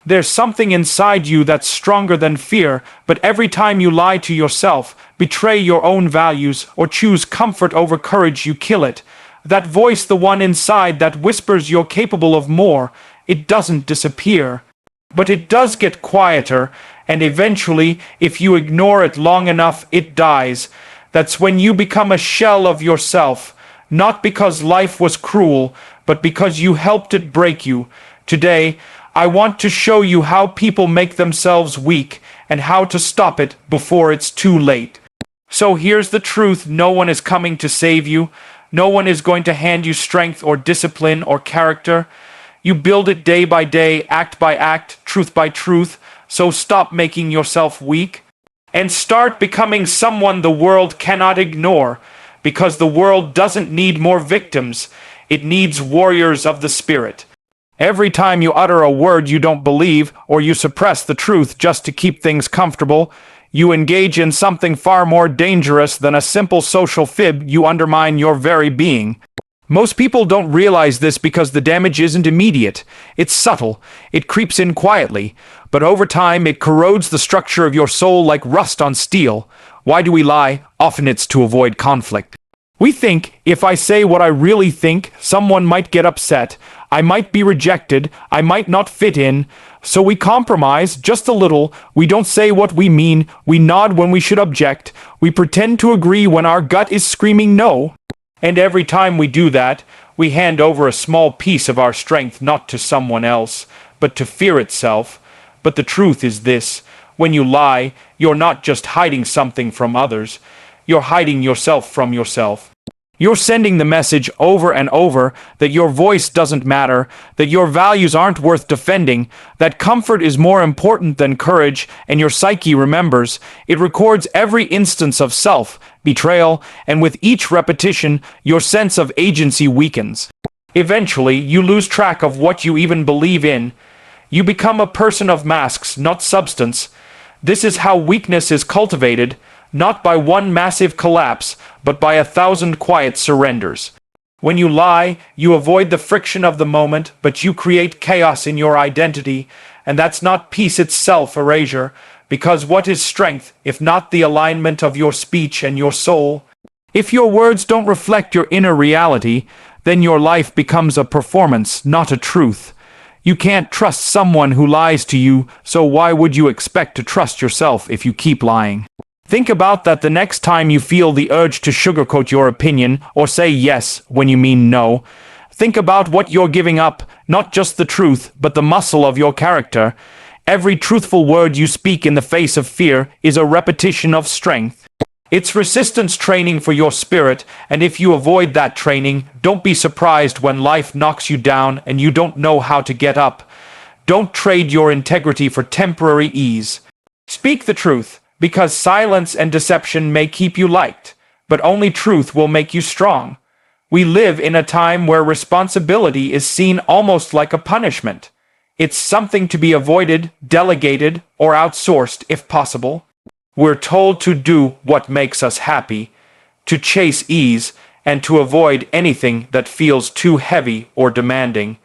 There's something inside you that's stronger than fear, but every time you lie to yourself, betray your own values, or choose comfort over courage, you kill it. That voice, the one inside that whispers you're capable of more, it doesn't disappear. But it does get quieter, and eventually, if you ignore it long enough, it dies. That's when you become a shell of yourself, not because life was cruel, but because you helped it break you. Today, I want to show you how people make themselves weak and how to stop it before it's too late. So here's the truth: no one is coming to save you. No one is going to hand you strength or discipline or character. You build it day by day, act by act, truth by truth. So stop making yourself weak and start becoming someone the world cannot ignore, because the world doesn't need more victims. It needs warriors of the spirit. Every time you utter a word you don't believe, or you suppress the truth just to keep things comfortable, you engage in something far more dangerous than a simple social fib. You undermine your very being. Most people don't realize this because the damage isn't immediate. It's subtle. It creeps in quietly. But over time, it corrodes the structure of your soul like rust on steel. Why do we lie? Often it's to avoid conflict. We think, if I say what I really think, someone might get upset. I might be rejected. I might not fit in. So we compromise just a little. We don't say what we mean. We nod when we should object. We pretend to agree when our gut is screaming no. And every time we do that, we hand over a small piece of our strength not to someone else, but to fear itself. But the truth is this: when you lie, you're not just hiding something from others. You're hiding yourself from yourself. You're sending the message over and over that your voice doesn't matter, that your values aren't worth defending, that comfort is more important than courage, and your psyche remembers. It records every instance of self-betrayal, and with each repetition, your sense of agency weakens. Eventually, you lose track of what you even believe in. You become a person of masks, not substance. This is how weakness is cultivated, not by one massive collapse, but by 1,000 quiet surrenders. When you lie, you avoid the friction of the moment, but you create chaos in your identity, and that's not peace, it's self-erasure, because what is strength, if not the alignment of your speech and your soul? If your words don't reflect your inner reality, then your life becomes a performance, not a truth. You can't trust someone who lies to you, so why would you expect to trust yourself if you keep lying? Think about that the next time you feel the urge to sugarcoat your opinion or say yes when you mean no. Think about what you're giving up, not just the truth, but the muscle of your character. Every truthful word you speak in the face of fear is a repetition of strength. It's resistance training for your spirit, and if you avoid that training, don't be surprised when life knocks you down and you don't know how to get up. Don't trade your integrity for temporary ease. Speak the truth, because silence and deception may keep you liked, but only truth will make you strong. We live in a time where responsibility is seen almost like a punishment. It's something to be avoided, delegated, or outsourced if possible. We're told to do what makes us happy, to chase ease, and to avoid anything that feels too heavy or demanding.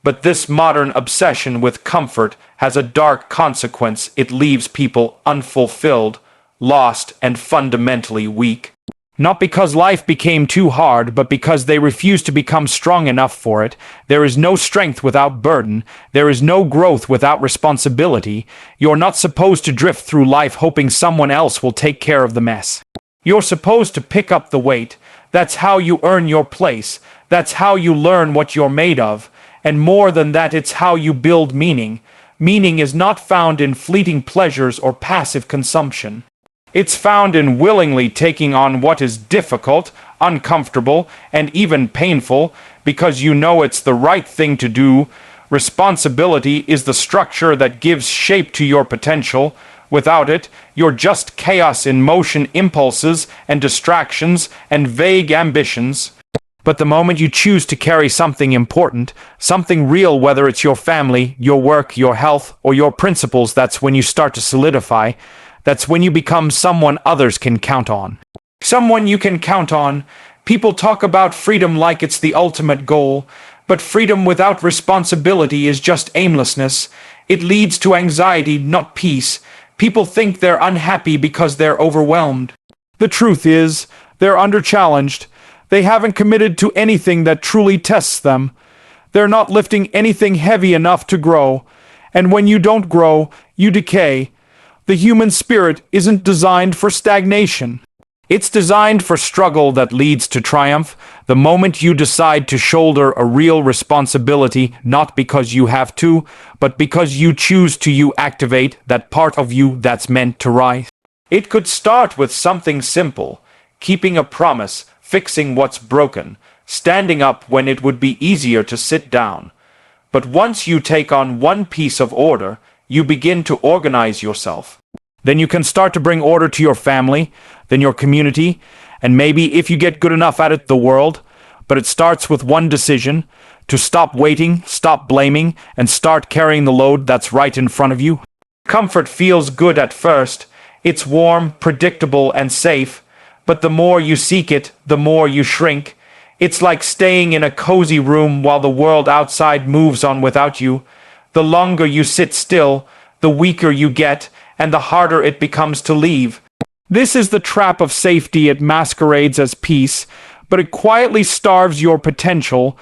But this modern obsession with comfort has a dark consequence. It leaves people unfulfilled, lost, and fundamentally weak. Not because life became too hard, but because they refuse to become strong enough for it. There is no strength without burden. There is no growth without responsibility. You're not supposed to drift through life hoping someone else will take care of the mess. You're supposed to pick up the weight. That's how you earn your place. That's how you learn what you're made of. And more than that, it's how you build meaning. Meaning is not found in fleeting pleasures or passive consumption. It's found in willingly taking on what is difficult, uncomfortable, and even painful, because you know it's the right thing to do. Responsibility is the structure that gives shape to your potential. Without it, you're just chaos in motion, impulses and distractions and vague ambitions. But the moment you choose to carry something important, something real, whether it's your family, your work, your health, or your principles, that's when you start to solidify. That's when you become someone others can count on. Someone you can count on. People talk about freedom like it's the ultimate goal, but freedom without responsibility is just aimlessness. It leads to anxiety, not peace. People think they're unhappy because they're overwhelmed. The truth is, they're under-challenged. They haven't committed to anything that truly tests them. They're not lifting anything heavy enough to grow. And when you don't grow, you decay. The human spirit isn't designed for stagnation. It's designed for struggle that leads to triumph. The moment you decide to shoulder a real responsibility, not because you have to, but because you choose to, you activate that part of you that's meant to rise. It could start with something simple: keeping a promise, fixing what's broken, standing up when it would be easier to sit down. But once you take on one piece of order, you begin to organize yourself. Then you can start to bring order to your family, then your community, and maybe, if you get good enough at it, the world. But it starts with one decision: to stop waiting, stop blaming, and start carrying the load that's right in front of you. Comfort feels good at first. It's warm, predictable, and safe. But the more you seek it, the more you shrink. It's like staying in a cozy room while the world outside moves on without you. The longer you sit still, the weaker you get, and the harder it becomes to leave. This is the trap of safety. It masquerades as peace, but it quietly starves your potential.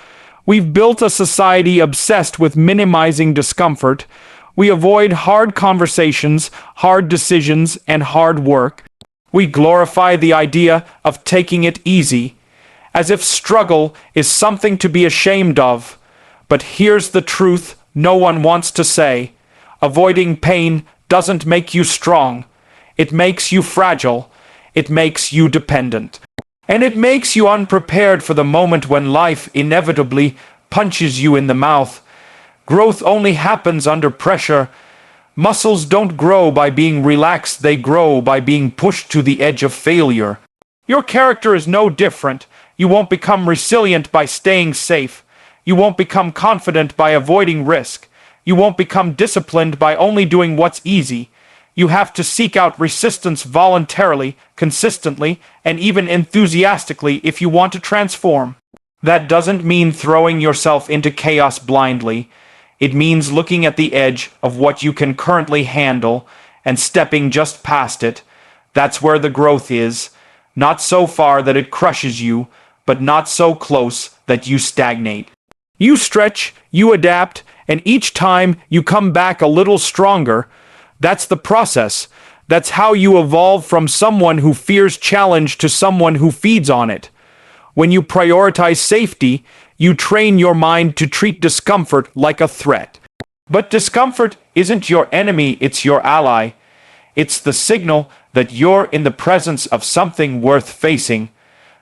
We've built a society obsessed with minimizing discomfort. We avoid hard conversations, hard decisions, and hard work. We glorify the idea of taking it easy, as if struggle is something to be ashamed of. But here's the truth no one wants to say: avoiding pain doesn't make you strong. It makes you fragile. It makes you dependent. And it makes you unprepared for the moment when life inevitably punches you in the mouth. Growth only happens under pressure. Muscles don't grow by being relaxed, they grow by being pushed to the edge of failure. Your character is no different. You won't become resilient by staying safe. You won't become confident by avoiding risk. You won't become disciplined by only doing what's easy. You have to seek out resistance voluntarily, consistently, and even enthusiastically if you want to transform. That doesn't mean throwing yourself into chaos blindly. It means looking at the edge of what you can currently handle and stepping just past it. That's where the growth is. Not so far that it crushes you, but not so close that you stagnate. You stretch, you adapt, and each time you come back a little stronger. That's the process. That's how you evolve from someone who fears challenge to someone who feeds on it. When you prioritize safety, you train your mind to treat discomfort like a threat. But discomfort isn't your enemy, it's your ally. It's the signal that you're in the presence of something worth facing.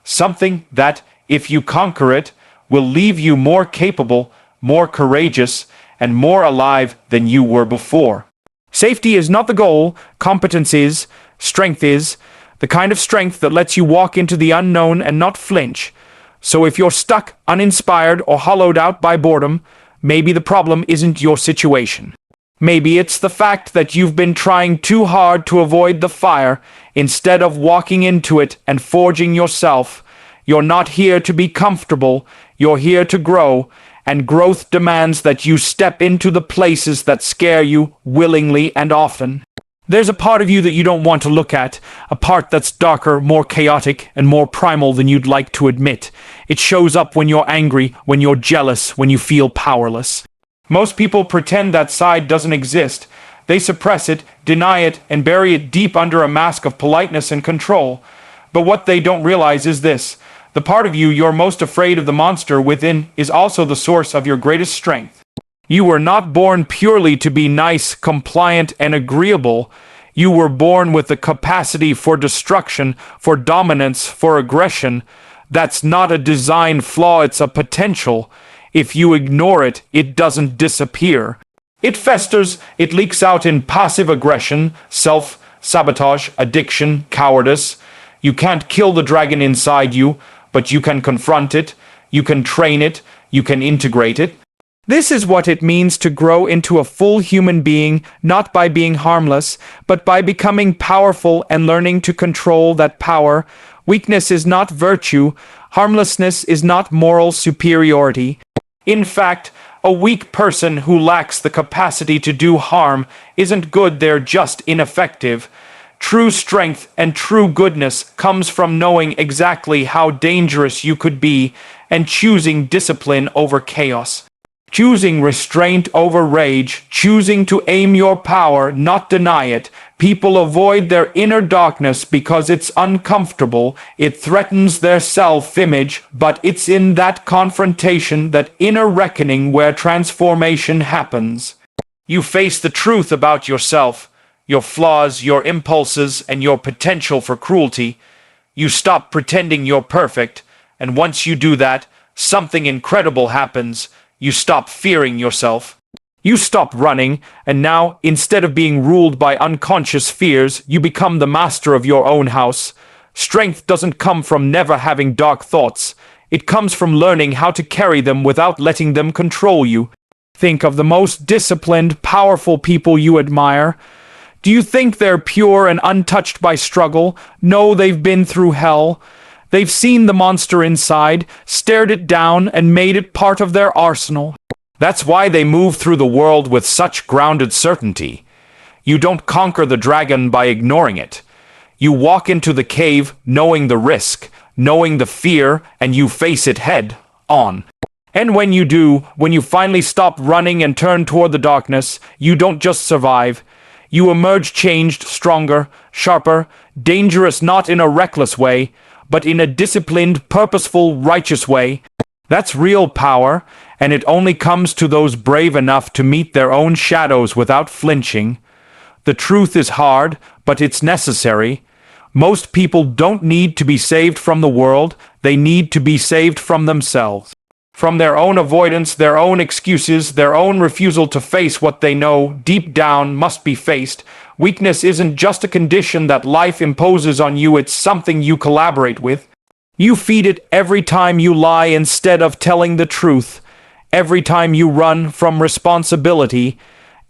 Something that, if you conquer it, will leave you more capable, more courageous, and more alive than you were before. Safety is not the goal. Competence is. Strength is. The kind of strength that lets you walk into the unknown and not flinch. So if you're stuck, uninspired, or hollowed out by boredom, maybe the problem isn't your situation. Maybe it's the fact that you've been trying too hard to avoid the fire instead of walking into it and forging yourself. You're not here to be comfortable. You're here to grow, and growth demands that you step into the places that scare you willingly and often. There's a part of you that you don't want to look at, a part that's darker, more chaotic, and more primal than you'd like to admit. It shows up when you're angry, when you're jealous, when you feel powerless. Most people pretend that side doesn't exist. They suppress it, deny it, and bury it deep under a mask of politeness and control. But what they don't realize is this: the part of you you're most afraid of, the monster within, is also the source of your greatest strength. You were not born purely to be nice, compliant, and agreeable. You were born with the capacity for destruction, for dominance, for aggression. That's not a design flaw, it's a potential. If you ignore it, it doesn't disappear. It festers, it leaks out in passive aggression, self-sabotage, addiction, cowardice. You can't kill the dragon inside you, but you can confront it, you can train it, you can integrate it. This is what it means to grow into a full human being, not by being harmless, but by becoming powerful and learning to control that power. Weakness is not virtue. Harmlessness is not moral superiority. In fact, A weak person who lacks the capacity to do harm isn't good, they're just ineffective. True strength and true goodness comes from knowing exactly how dangerous you could be and choosing discipline over chaos. Choosing restraint over rage, choosing to aim your power, not deny it. People avoid their inner darkness because it's uncomfortable, it threatens their self-image, but it's in that confrontation, that inner reckoning, where transformation happens. You face the truth about yourself, your flaws, your impulses, and your potential for cruelty. You stop pretending you're perfect, and once you do that, something incredible happens. You stop fearing yourself. You stop running, and now, instead of being ruled by unconscious fears, you become the master of your own house. Strength doesn't come from never having dark thoughts. It comes from learning how to carry them without letting them control you. Think of the most disciplined, powerful people you admire. Do you think they're pure and untouched by struggle? No, they've been through hell. They've seen the monster inside, stared it down, and made it part of their arsenal. That's why they move through the world with such grounded certainty. You don't conquer the dragon by ignoring it. You walk into the cave knowing the risk, knowing the fear, and you face it head on. And when you do, when you finally stop running and turn toward the darkness, you don't just survive. You emerge changed, stronger, sharper, dangerous, not in a reckless way, but in a disciplined, purposeful, righteous way. That's real power, and it only comes to those brave enough to meet their own shadows without flinching. The truth is hard, but it's necessary. Most people don't need to be saved from the world, they need to be saved from themselves. From their own avoidance, their own excuses, their own refusal to face what they know deep down must be faced. Weakness isn't just a condition that life imposes on you, it's something you collaborate with. You feed it every time you lie instead of telling the truth, every time you run from responsibility,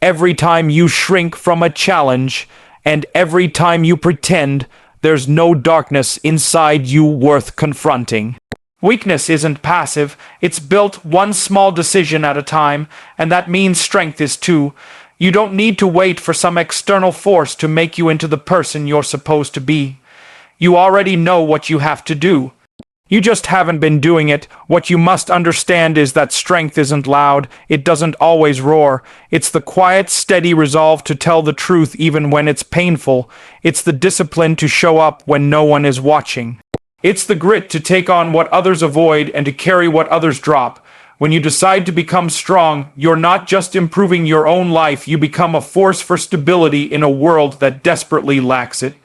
every time you shrink from a challenge, and every time you pretend there's no darkness inside you worth confronting. Weakness isn't passive, it's built one small decision at a time, and that means strength is too. You don't need to wait for some external force to make you into the person you're supposed to be. You already know what you have to do. You just haven't been doing it. What you must understand is that strength isn't loud, it doesn't always roar. It's the quiet, steady resolve to tell the truth even when it's painful. It's the discipline to show up when no one is watching. It's the grit to take on what others avoid and to carry what others drop. When you decide to become strong, you're not just improving your own life, you become a force for stability in a world that desperately lacks it.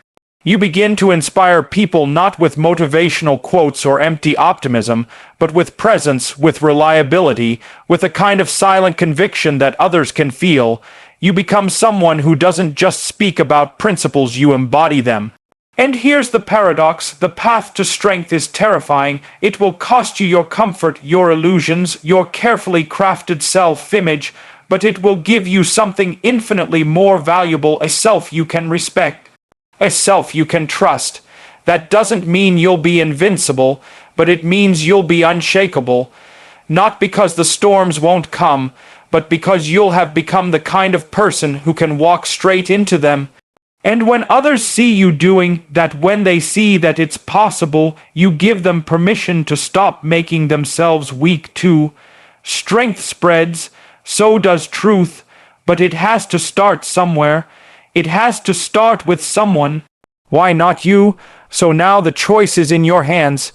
You begin to inspire people not with motivational quotes or empty optimism, but with presence, with reliability, with a kind of silent conviction that others can feel. You become someone who doesn't just speak about principles, you embody them. And here's the paradox, the path to strength is terrifying. It will cost you your comfort, your illusions, your carefully crafted self-image, but it will give you something infinitely more valuable, a self you can respect, a self you can trust. That doesn't mean you'll be invincible, but it means you'll be unshakable. Not because the storms won't come, but because you'll have become the kind of person who can walk straight into them. And when others see you doing that, when they see that it's possible, you give them permission to stop making themselves weak too. Strength spreads, so does truth, but it has to start somewhere. It has to start with someone. Why not you? So now the choice is in your hands.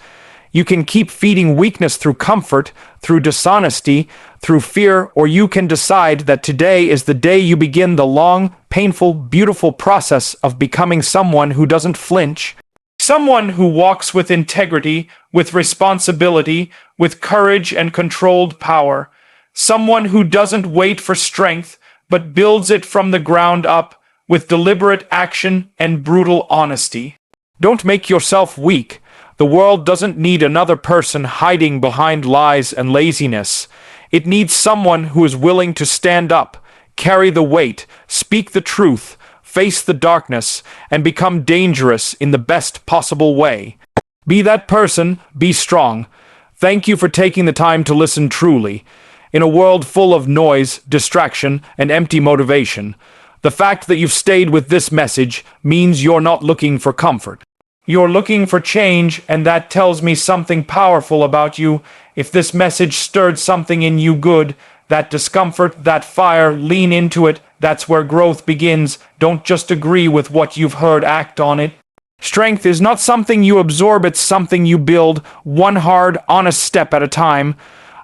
You can keep feeding weakness through comfort, through dishonesty, through fear, or you can decide that today is the day you begin the long, painful, beautiful process of becoming someone who doesn't flinch. Someone who walks with integrity, with responsibility, with courage and controlled power. Someone who doesn't wait for strength, but builds it from the ground up, with deliberate action and brutal honesty. Don't make yourself weak. The world doesn't need another person hiding behind lies and laziness. It needs someone who is willing to stand up, carry the weight, speak the truth, face the darkness, and become dangerous in the best possible way. Be that person, be strong. Thank you for taking the time to listen truly. in a world full of noise, distraction, and empty motivation. The fact that you've stayed with this message means you're not looking for comfort. You're looking for change, and that tells me something powerful about you. If this message stirred something in you good, that discomfort, that fire, lean into it. That's where growth begins. Don't just agree with what you've heard, act on it. Strength is not something you absorb, it's something you build, one hard, honest step at a time.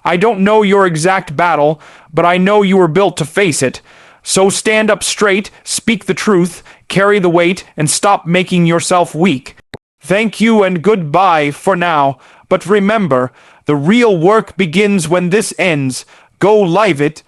I don't know your exact battle, but I know you were built to face it. So stand up straight, speak the truth, carry the weight, and stop making yourself weak. Thank you and goodbye for now, but remember, the real work begins when this ends. Go live it.